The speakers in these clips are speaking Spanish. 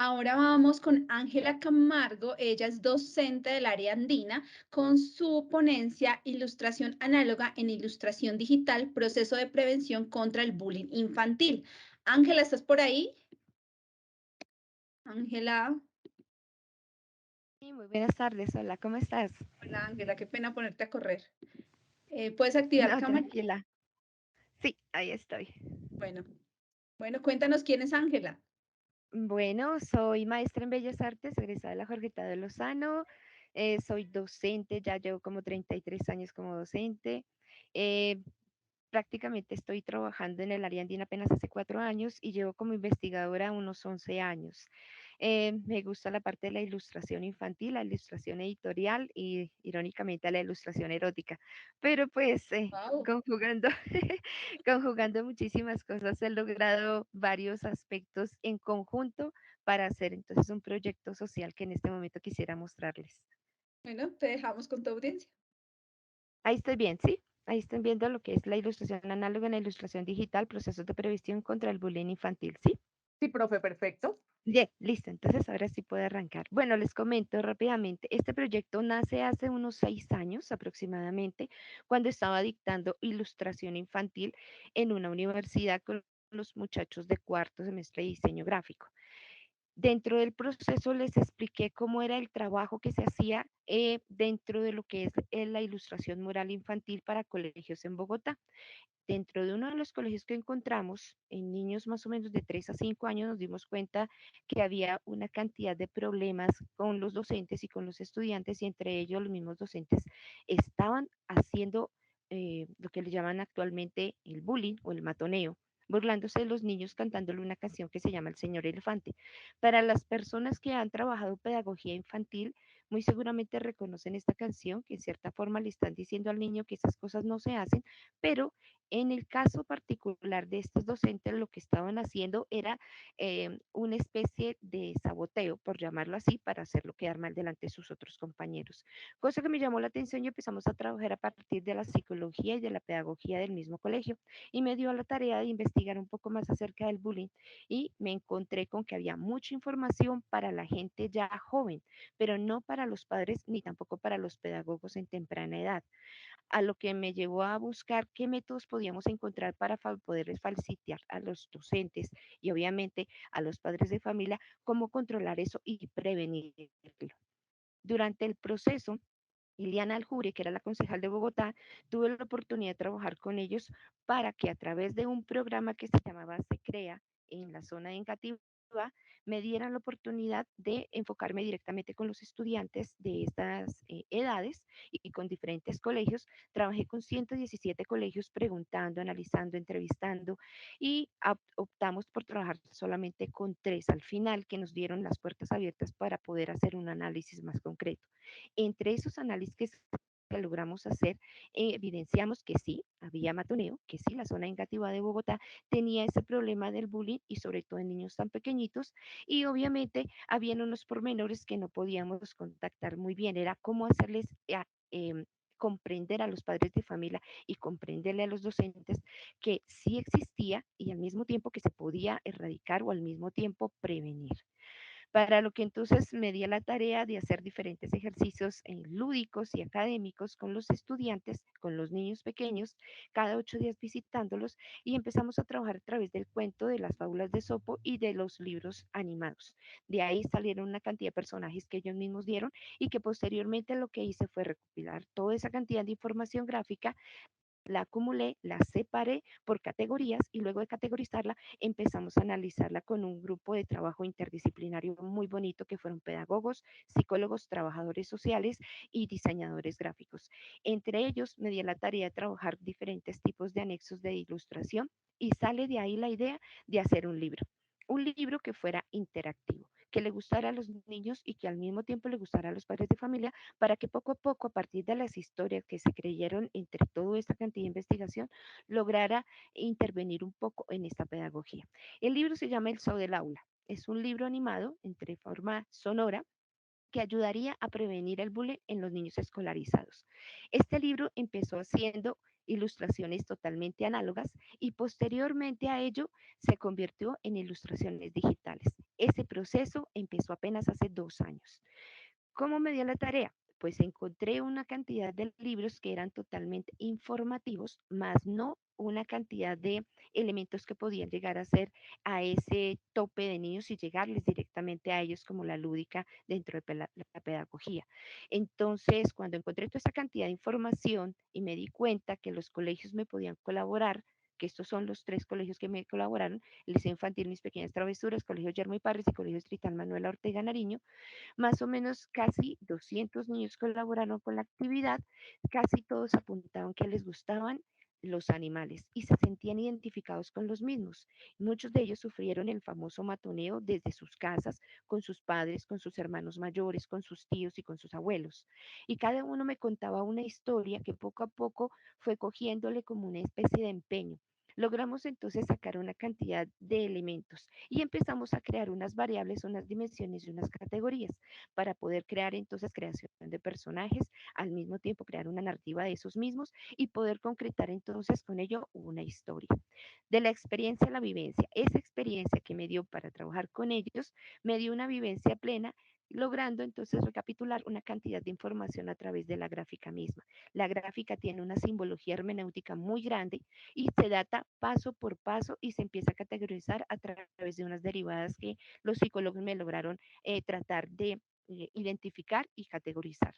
Ahora vamos con Ángela Camargo, ella es docente del área andina, con su ponencia Ilustración análoga en ilustración digital, proceso de prevención contra el bullying infantil. Ángela, ¿estás por ahí? Ángela, Sí, muy buenas tardes, hola, ¿cómo estás? hola Ángela, qué pena ponerte a correr. ¿Puedes activar No, cámara? tranquila. Sí, ahí estoy. Bueno, cuéntanos quién es Ángela. Bueno, soy maestra en Bellas Artes, egresada de la Jorgita de Lozano. Soy docente, ya llevo como 33 años como docente. Eh, Prácticamente estoy trabajando en el área andina apenas hace 4 años y llevo como investigadora unos 11 años. Me gusta la parte de la ilustración infantil, la ilustración editorial y irónicamente la ilustración erótica, pero pues Wow. conjugando, conjugando muchísimas cosas he logrado varios aspectos en conjunto para hacer entonces un proyecto social que en este momento quisiera mostrarles. Bueno, te dejamos con tu audiencia. Ahí estoy bien, ¿sí? Ahí están viendo lo que es la ilustración análoga en la ilustración digital, procesos de prevención contra el bullying infantil, ¿sí? Sí, profe, perfecto. Bien, listo. Entonces ahora sí puede arrancar. Bueno, les comento rápidamente. Este proyecto nace hace unos 6 años aproximadamente, cuando estaba dictando ilustración infantil en una universidad con los muchachos de cuarto semestre de diseño gráfico. Dentro del proceso les expliqué cómo era el trabajo que se hacía dentro de lo que es la ilustración mural infantil para colegios en Bogotá. Dentro de uno de los colegios que encontramos, en niños más o menos de 3 a 5 años, nos dimos cuenta que había una cantidad de problemas con los docentes y con los estudiantes, y entre ellos los mismos docentes estaban haciendo lo que le llaman actualmente el bullying o el matoneo, burlándose de los niños cantándole una canción que se llama El Señor Elefante. Para las personas que han trabajado pedagogía infantil, muy seguramente reconocen esta canción, que en cierta forma le están diciendo al niño que esas cosas no se hacen, pero en el caso particular de estos docentes, lo que estaban haciendo era una especie de saboteo, por llamarlo así, para hacerlo quedar mal delante de sus otros compañeros. Cosa que me llamó la atención y empezamos a trabajar a partir de la psicología y de la pedagogía del mismo colegio. Y me dio la tarea de investigar un poco más acerca del bullying y me encontré con que había mucha información para la gente ya joven, pero no para los padres ni tampoco para los pedagogos en temprana edad, a lo que me llevó a buscar qué métodos podíamos encontrar para poderles facilitar a los docentes y obviamente a los padres de familia cómo controlar eso y prevenirlo. Durante el proceso, Iliana Aljure, que era la concejal de Bogotá, tuve la oportunidad de trabajar con ellos para que a través de un programa que se llamaba Se Crea en la zona de Engativá, me dieran la oportunidad de enfocarme directamente con los estudiantes de estas edades y con diferentes colegios. Trabajé con 117 colegios preguntando, analizando, entrevistando y optamos por trabajar solamente con 3 al final, que nos dieron las puertas abiertas para poder hacer un análisis más concreto. Entre esos análisis que logramos hacer, evidenciamos que sí, había matoneo, que sí, la zona negativa de Bogotá tenía ese problema del bullying y sobre todo en niños tan pequeñitos, y obviamente habían unos pormenores que no podíamos contactar muy bien, era cómo hacerles comprender a los padres de familia y comprenderle a los docentes que sí existía y al mismo tiempo que se podía erradicar o al mismo tiempo prevenir. Para lo que entonces me di a la tarea de hacer diferentes ejercicios lúdicos y académicos con los estudiantes, con los niños pequeños, cada 8 días visitándolos, y empezamos a trabajar a través del cuento, de las fábulas de Sopo y de los libros animados. De ahí salieron una cantidad de personajes que ellos mismos dieron y que posteriormente lo que hice fue recopilar toda esa cantidad de información gráfica, la acumulé, la separé por categorías y luego de categorizarla empezamos a analizarla con un grupo de trabajo interdisciplinario muy bonito que fueron pedagogos, psicólogos, trabajadores sociales y diseñadores gráficos. Entre ellos me di la tarea de trabajar diferentes tipos de anexos de ilustración y sale de ahí la idea de hacer un libro que fuera interactivo, que le gustara a los niños y que al mismo tiempo le gustara a los padres de familia, para que poco a poco, a partir de las historias que se creyeron entre toda esta cantidad de investigación, lograra intervenir un poco en esta pedagogía. El libro se llama El Zoo del Aula. Es un libro animado entre forma sonora que ayudaría a prevenir el bullying en los niños escolarizados. Este libro empezó haciendo ilustraciones totalmente análogas y posteriormente a ello se convirtió en ilustraciones digitales. Ese proceso empezó apenas hace 2 años. ¿Cómo me dio la tarea? Pues encontré una cantidad de libros que eran totalmente informativos, más no una cantidad de elementos que podían llegar a ser a ese tope de niños y llegarles directamente a ellos como la lúdica dentro de la pedagogía. Entonces, cuando encontré toda esa cantidad de información y me di cuenta que los colegios me podían colaborar, que estos son los tres colegios que me colaboraron, el Liceo Infantil Mis Pequeñas Travesuras, Colegio Yermo y Parres y Colegio Distrital Manuela Ortega Nariño, más o menos casi 200 niños colaboraron con la actividad, casi todos apuntaban que les gustaban los animales y se sentían identificados con los mismos. Muchos de ellos sufrieron el famoso matoneo desde sus casas, con sus padres, con sus hermanos mayores, con sus tíos y con sus abuelos. Y cada uno me contaba una historia que poco a poco fue cogiéndole como una especie de empeño. Logramos entonces sacar una cantidad de elementos y empezamos a crear unas variables, unas dimensiones y unas categorías para poder crear entonces creación de personajes, al mismo tiempo crear una narrativa de esos mismos y poder concretar entonces con ello una historia. De la experiencia a la vivencia, esa experiencia que me dio para trabajar con ellos, me dio una vivencia plena logrando entonces recapitular una cantidad de información a través de la gráfica misma. La gráfica tiene una simbología hermenéutica muy grande y se data paso por paso y se empieza a categorizar a través de unas derivadas que los psicólogos me lograron tratar de identificar y categorizar.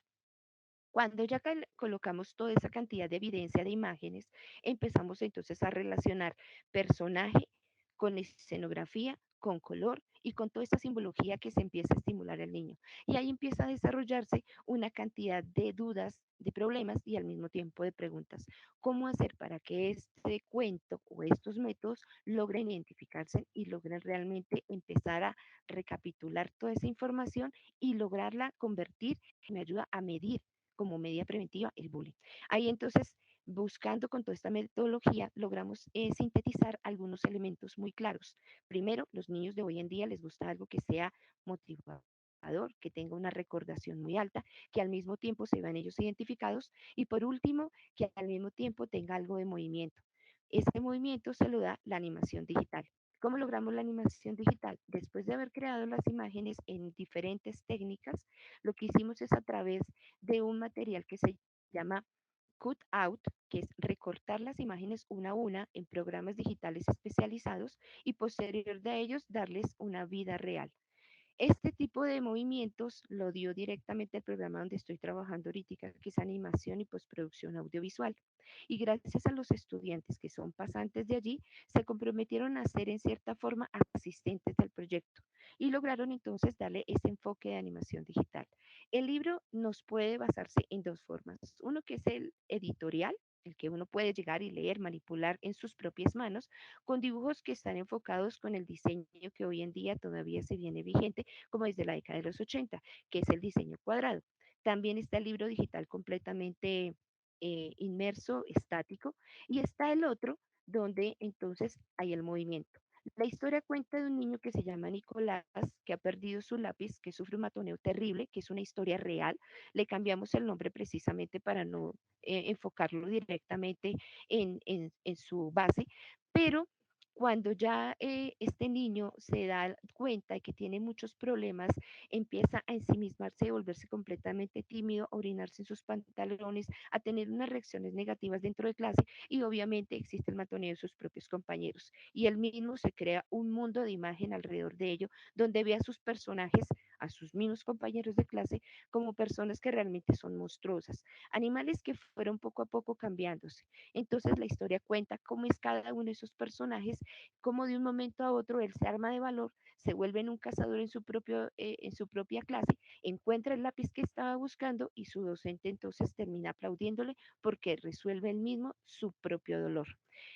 Cuando ya colocamos toda esa cantidad de evidencia de imágenes, empezamos entonces a relacionar personaje con escenografía, con color y con toda esta simbología que se empieza a estimular al niño. Y ahí empieza a desarrollarse una cantidad de dudas, de problemas y al mismo tiempo de preguntas. ¿Cómo hacer para que este cuento o estos métodos logren identificarse y logren realmente empezar a recapitular toda esa información y lograrla convertir, que me ayuda a medir como medida preventiva el bullying? Ahí entonces, buscando con toda esta metodología, logramos sintetizar algunos elementos muy claros. Primero, los niños de hoy en día les gusta algo que sea motivador, que tenga una recordación muy alta, que al mismo tiempo se vean ellos identificados y por último, que al mismo tiempo tenga algo de movimiento. Este movimiento se lo da la animación digital. ¿Cómo logramos la animación digital? Después de haber creado las imágenes en diferentes técnicas, lo que hicimos es a través de un material que se llama cut out, que es recortar las imágenes una a una en programas digitales especializados y posterior de ellos darles una vida real. Este tipo de movimientos lo dio directamente el programa donde estoy trabajando ahorita, que es animación y postproducción audiovisual. Y gracias a los estudiantes que son pasantes de allí, se comprometieron a ser en cierta forma asistentes del proyecto y lograron entonces darle ese enfoque de animación digital. El libro nos puede basarse en dos formas. Uno que es el editorial, el que uno puede llegar y leer, manipular en sus propias manos, con dibujos que están enfocados con el diseño que hoy en día todavía se viene vigente, como desde la década de los 80, que es el diseño cuadrado. También está el libro digital completamente inmerso, estático, y está el otro donde entonces hay el movimiento. La historia cuenta de un niño que se llama Nicolás, que ha perdido su lápiz, que sufre un matoneo terrible, que es una historia real. Le cambiamos el nombre precisamente para no enfocarlo directamente en su base, pero cuando ya este niño se da cuenta de que tiene muchos problemas, empieza a ensimismarse, a volverse completamente tímido, a orinarse en sus pantalones, a tener unas reacciones negativas dentro de clase y obviamente existe el matoneo de sus propios compañeros. Y él mismo se crea un mundo de imagen alrededor de ello, donde ve a sus personajes, a sus mismos compañeros de clase, como personas que realmente son monstruosas, animales que fueron poco a poco cambiándose. Entonces la historia cuenta cómo es cada uno de esos personajes, cómo de un momento a otro él se arma de valor, se vuelve en un cazador en su propia clase, encuentra el lápiz que estaba buscando y su docente entonces termina aplaudiéndole porque resuelve él mismo su propio dolor.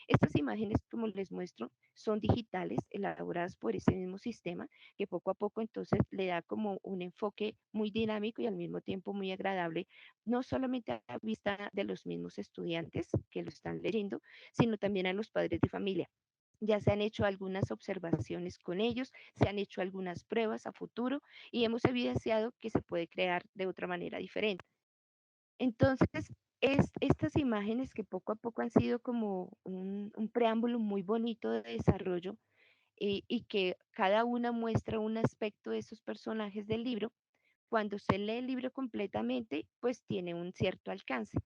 Estas imágenes, como les muestro, son digitales, elaboradas por ese mismo sistema, que poco a poco entonces le da como un enfoque muy dinámico y al mismo tiempo muy agradable, no solamente a la vista de los mismos estudiantes que lo están leyendo, sino también a los padres de familia. Ya se han hecho algunas observaciones con ellos, se han hecho algunas pruebas a futuro y hemos evidenciado que se puede crear de otra manera diferente. Entonces, estas imágenes que poco a poco han sido como un preámbulo muy bonito de desarrollo, y que cada una muestra un aspecto de esos personajes del libro. Cuando se lee el libro completamente, pues tiene un cierto alcance,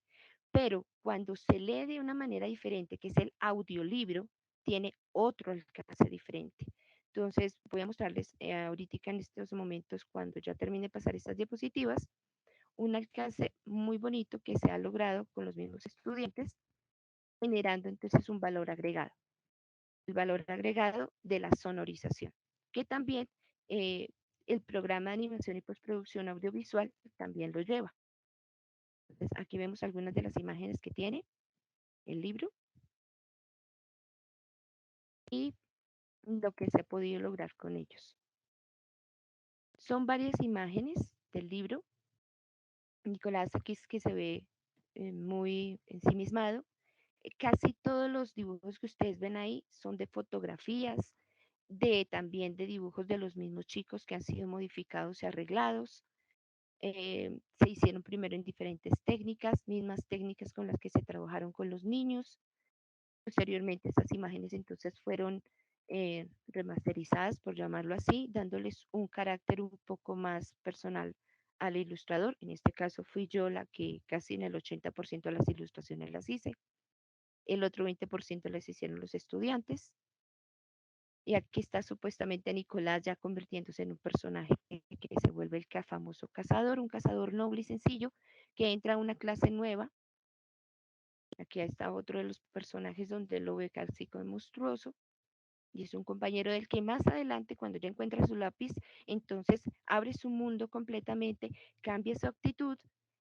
pero cuando se lee de una manera diferente, que es el audiolibro, tiene otro alcance diferente. Entonces, voy a mostrarles ahorita en estos momentos, cuando ya termine de pasar estas diapositivas, un alcance muy bonito que se ha logrado con los mismos estudiantes, generando entonces un valor agregado, el valor agregado de la sonorización, que también eh, el programa de animación y postproducción audiovisual también lo lleva. Entonces, aquí vemos algunas de las imágenes que tiene el libro y lo que se ha podido lograr con ellos. Son varias imágenes del libro. Nicolás aquí es que se ve muy ensimismado. Casi todos los dibujos que ustedes ven ahí son de fotografías, también de dibujos de los mismos chicos que han sido modificados y arreglados. Se hicieron primero en diferentes técnicas, mismas técnicas con las que se trabajaron con los niños. Posteriormente, estas imágenes entonces fueron remasterizadas, por llamarlo así, dándoles un carácter un poco más personal al ilustrador. En este caso fui yo la que casi en el 80% de las ilustraciones las hice. El otro 20% las hicieron los estudiantes. Y aquí está supuestamente Nicolás ya convirtiéndose en un personaje que se vuelve el famoso cazador, un cazador noble y sencillo que entra a una clase nueva. Aquí está otro de los personajes donde lo ve casi como monstruoso. Y es un compañero del que más adelante, cuando ya encuentra su lápiz, entonces abre su mundo completamente, cambia su actitud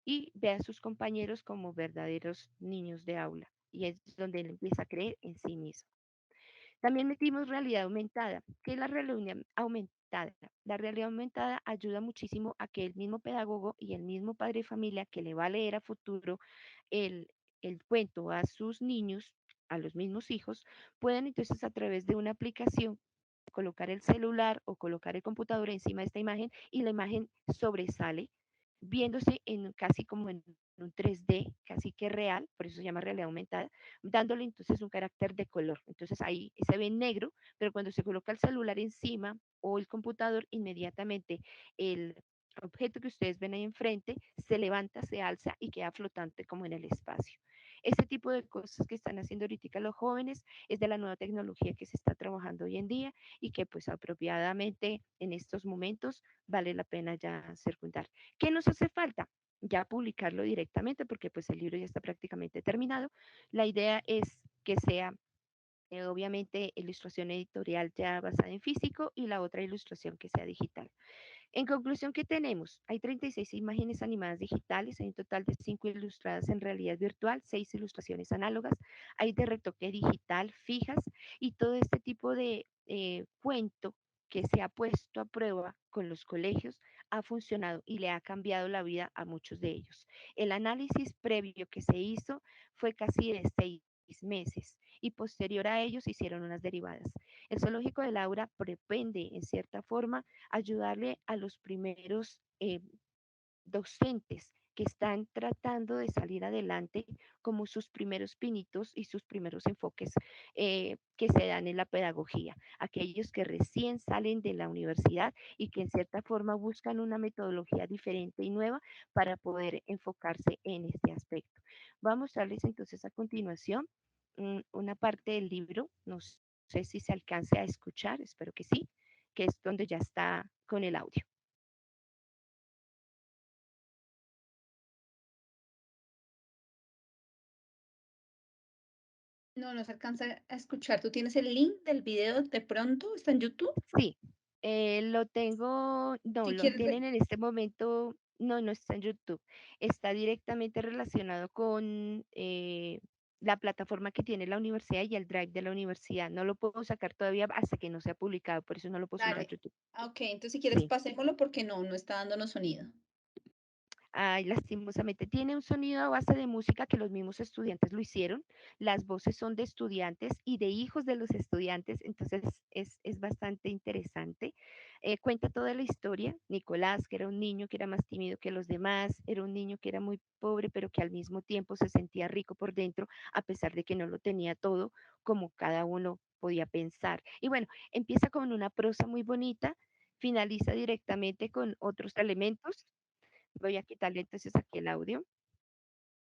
y ve a sus compañeros como verdaderos niños de aula. Y es donde él empieza a creer en sí mismo. También metimos realidad aumentada. ¿Qué es la realidad aumentada? La realidad aumentada ayuda muchísimo a que el mismo pedagogo y el mismo padre de familia que le va a leer a futuro el, el cuento a sus niños, a los mismos hijos, puedan entonces a través de una aplicación colocar el celular o colocar el computador encima de esta imagen y la imagen sobresale, viéndose en casi como en un 3D, casi que real, por eso se llama realidad aumentada, dándole entonces un carácter de color. Entonces ahí se ve negro, pero cuando se coloca el celular encima o el computador, inmediatamente el objeto que ustedes ven ahí enfrente se levanta, se alza y queda flotante como en el espacio. Este tipo de cosas que están haciendo ahorita los jóvenes es de la nueva tecnología que se está trabajando hoy en día y que pues apropiadamente en estos momentos vale la pena ya circundar. ¿Qué nos hace falta? Ya publicarlo directamente porque pues el libro ya está prácticamente terminado. La idea es que sea obviamente ilustración editorial ya basada en físico y la otra ilustración que sea digital. En conclusión, ¿qué tenemos? Hay 36 imágenes animadas digitales, hay un total de 5 ilustradas en realidad virtual, 6 ilustraciones análogas, hay de retoque digital fijas y todo este tipo de cuento que se ha puesto a prueba con los colegios ha funcionado y le ha cambiado la vida a muchos de ellos. El análisis previo que se hizo fue casi de 6 meses y posterior a ellos hicieron unas derivadas. El zoológico de Laura pretende, en cierta forma, ayudarle a los primeros docentes que están tratando de salir adelante como sus primeros pinitos y sus primeros enfoques que se dan en la pedagogía. Aquellos que recién salen de la universidad y que en cierta forma buscan una metodología diferente y nueva para poder enfocarse en este aspecto. Vamos a mostrarles entonces a continuación una parte del libro, no sé si se alcance a escuchar, espero que sí, que es donde ya está con el audio. No, no se alcanza a escuchar. ¿Tú tienes el link del video de pronto? ¿Está en YouTube? Sí, lo tengo, no, Si lo quieres, tienen en este momento, no, no está en YouTube, está directamente relacionado con la plataforma que tiene la universidad y el Drive de la universidad. No lo puedo sacar todavía hasta que no sea publicado, por eso no lo puedo subir a dale. YouTube. Ah, ok, entonces si quieres Sí. pasémoslo porque no, no está dándonos sonido. Ay, lastimosamente tiene un sonido a base de música que los mismos estudiantes lo hicieron. Las voces son de estudiantes y de hijos de los estudiantes, entonces es bastante interesante. Cuenta toda la historia. Nicolás, que era un niño que era más tímido que los demás, era un niño que era muy pobre, pero que al mismo tiempo se sentía rico por dentro, a pesar de que no lo tenía todo, como cada uno podía pensar. Y bueno, empieza con una prosa muy bonita, finaliza directamente con otros elementos. Voy a quitarle entonces aquí el audio,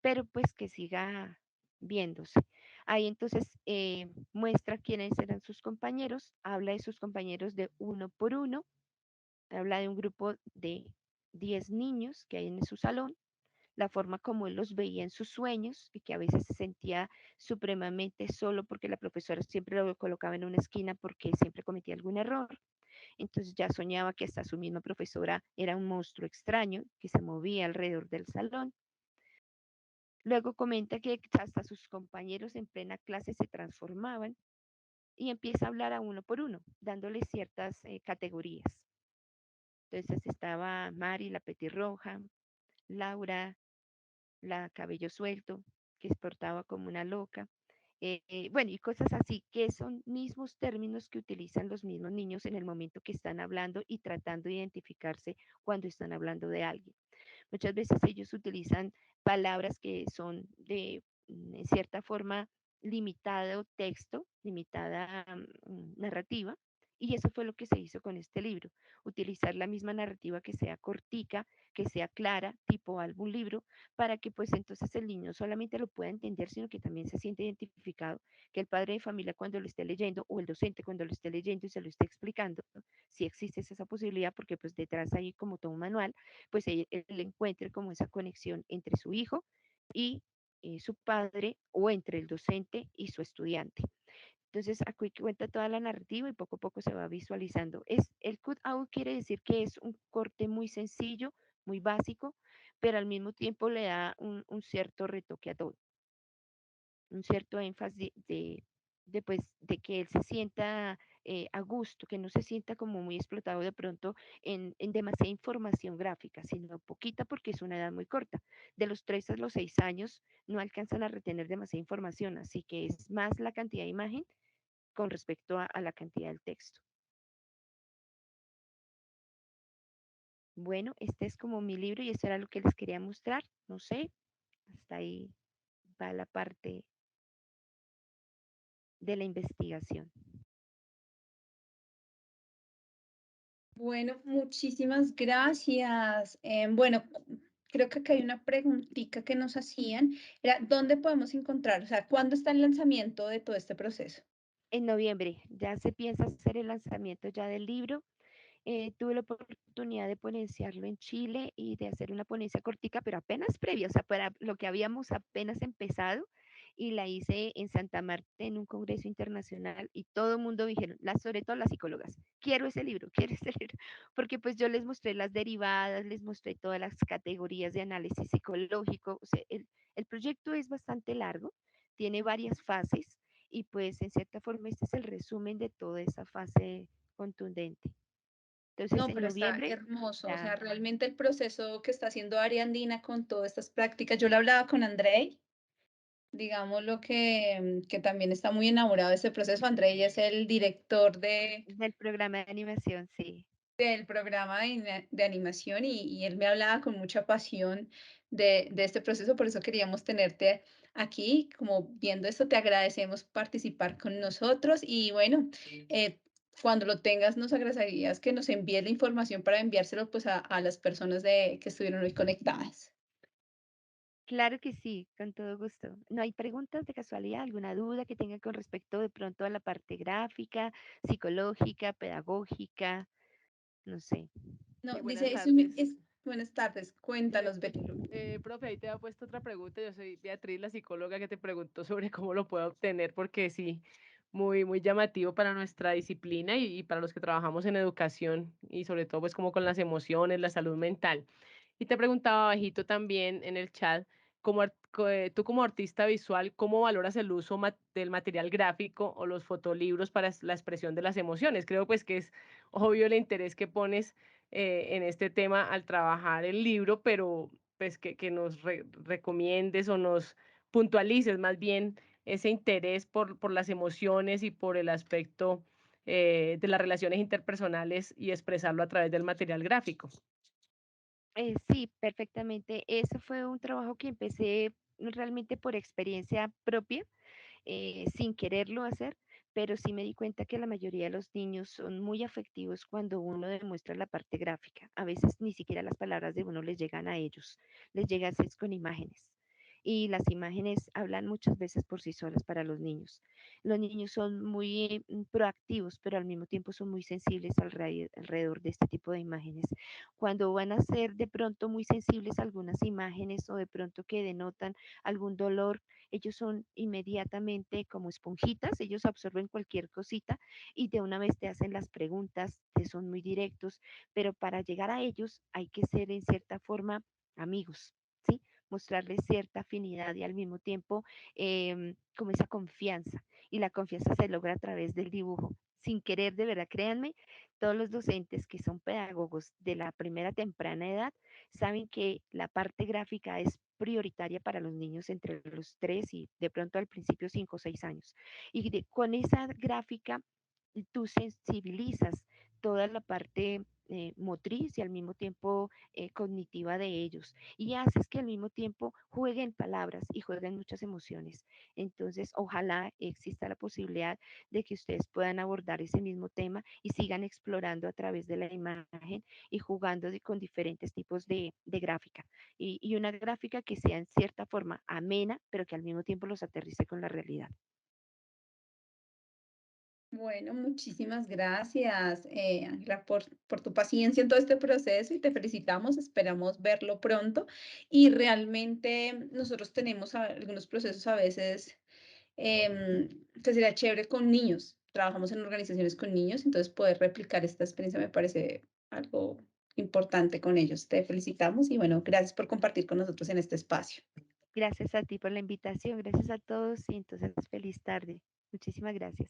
pero pues que siga viéndose. Ahí entonces muestra quiénes eran sus compañeros, habla de sus compañeros de uno por uno, habla de un grupo de 10 niños que hay en su salón, la forma como él los veía en sus sueños y que a veces se sentía supremamente solo porque la profesora siempre lo colocaba en una esquina porque siempre cometía algún error. Entonces ya soñaba que hasta su misma profesora era un monstruo extraño que se movía alrededor del salón. Luego comenta que hasta sus compañeros en plena clase se transformaban y empieza a hablar a uno por uno, dándoles ciertas categorías. Entonces estaba Mari, la petirroja, Laura, la cabello suelto, que se portaba como una loca. Bueno, y cosas así, que son mismos términos que utilizan los mismos niños en el momento que están hablando y tratando de identificarse cuando están hablando de alguien. Muchas veces ellos utilizan palabras que son de en cierta forma limitada o texto, limitada narrativa, y eso fue lo que se hizo con este libro, utilizar la misma narrativa que sea cortica, que sea clara, tipo álbum libro, para que pues entonces el niño solamente lo pueda entender, sino que también se siente identificado, que el padre de familia cuando lo esté leyendo o el docente cuando lo esté leyendo y se lo esté explicando, si existe esa posibilidad, porque pues detrás hay como todo un manual, pues él encuentre como esa conexión entre su hijo y su padre o entre el docente y su estudiante. Entonces, aquí cuenta toda la narrativa y poco a poco se va visualizando. El cut out quiere decir que es un corte muy sencillo, muy básico, pero al mismo tiempo le da un cierto retoque a todo, un cierto énfasis pues, de que él se sienta a gusto, que no se sienta como muy explotado de pronto en demasiada información gráfica, sino poquita porque es una edad muy corta. De los 3 a los 6 años no alcanzan a retener demasiada información, así que es más la cantidad de imagen con respecto a la cantidad del texto. Bueno, este es como mi libro y esto era lo que les quería mostrar. No sé, hasta ahí va la parte de la investigación. Bueno, muchísimas gracias. Bueno, creo que acá hay una preguntita que nos hacían. Era, ¿dónde podemos encontrar? O sea, ¿cuándo está el lanzamiento de todo este proceso? En noviembre ya se piensa hacer el lanzamiento ya del libro. Tuve la oportunidad de ponenciarlo en Chile y de hacer una ponencia cortica, pero apenas previa, o sea, para lo que habíamos apenas empezado, y la hice en Santa Marta en un congreso internacional y todo el mundo dijeron, sobre todo las psicólogas, quiero ese libro, quiero ese libro, porque pues yo les mostré las derivadas, les mostré todas las categorías de análisis psicológico, o sea, el proyecto es bastante largo, tiene varias fases y pues en cierta forma este es el resumen de toda esa fase contundente. Entonces, No, en pero está noviembre hermoso. O ya, sea, realmente el proceso que está haciendo Ariandina con todas estas prácticas. Yo le hablaba con Andrei, digamos lo que también está muy enamorado de ese proceso. Andrei es el director del programa de animación, sí. del programa de animación y él me hablaba con mucha pasión de este proceso, por eso queríamos tenerte aquí, como viendo esto, te agradecemos participar con nosotros y bueno, cuando lo tengas nos agradecerías que nos envíes la información para enviárselo pues a las personas que estuvieron hoy conectadas. Claro que sí, con todo gusto. ¿No hay preguntas de casualidad, alguna duda que tenga con respecto de pronto a la parte gráfica, psicológica, pedagógica? No sé. No, Sí, buenas dice, tardes. buenas tardes, Eh, cuéntanos, Betty. profe, ahí te ha puesto otra pregunta. Yo soy Beatriz, la psicóloga que te preguntó sobre cómo lo puedo obtener, porque sí, muy llamativo para nuestra disciplina y para los que trabajamos en educación y sobre todo pues como con las emociones, la salud mental. Y te preguntaba bajito también en el chat, tú como artista visual, ¿cómo valoras el uso del material gráfico o los fotolibros para la expresión de las emociones? Creo pues que es obvio el interés que pones en este tema al trabajar el libro, pero pues que nos recomiendes o nos puntualices más bien ese interés por las emociones y por el aspecto de las relaciones interpersonales y expresarlo a través del material gráfico. Sí, perfectamente. Ese fue un trabajo que empecé realmente por experiencia propia. sin quererlo hacer, pero sí me di cuenta que la mayoría de los niños son muy afectivos cuando uno demuestra la parte gráfica. A veces ni siquiera las palabras de uno les llegan a ellos, les llegan es con imágenes. Y las imágenes hablan muchas veces por sí solas para los niños. Los niños son muy proactivos, pero al mismo tiempo son muy sensibles alrededor de este tipo de imágenes. Cuando van a ser de pronto muy sensibles a algunas imágenes o de pronto que denotan algún dolor, ellos son inmediatamente como esponjitas, ellos absorben cualquier cosita y de una vez te hacen las preguntas, te son muy directos, pero para llegar a ellos hay que ser en cierta forma amigos, ¿sí? Mostrarles cierta afinidad y al mismo tiempo como esa confianza. Y la confianza se logra a través del dibujo. Sin querer, de verdad, créanme, todos los docentes que son pedagogos de la primera temprana edad saben que la parte gráfica es prioritaria para los niños entre los 3 y de pronto al principio 5 o 6 años. Y con esa gráfica tú sensibilizas toda la parte motriz y al mismo tiempo cognitiva de ellos y haces que al mismo tiempo jueguen palabras y jueguen muchas emociones. Entonces, ojalá exista la posibilidad de que ustedes puedan abordar ese mismo tema y sigan explorando a través de la imagen y jugando con diferentes tipos de gráfica. Y una gráfica que sea en cierta forma amena, pero que al mismo tiempo los aterrice con la realidad. Bueno, muchísimas gracias, Ángela, por tu paciencia en todo este proceso y te felicitamos, esperamos verlo pronto. Y realmente nosotros tenemos algunos procesos a veces que sería chévere con niños. Trabajamos en organizaciones con niños, entonces poder replicar esta experiencia me parece algo importante con ellos. Te felicitamos y bueno, gracias por compartir con nosotros en este espacio. Gracias a ti por la invitación, gracias a todos y entonces feliz tarde. Muchísimas gracias.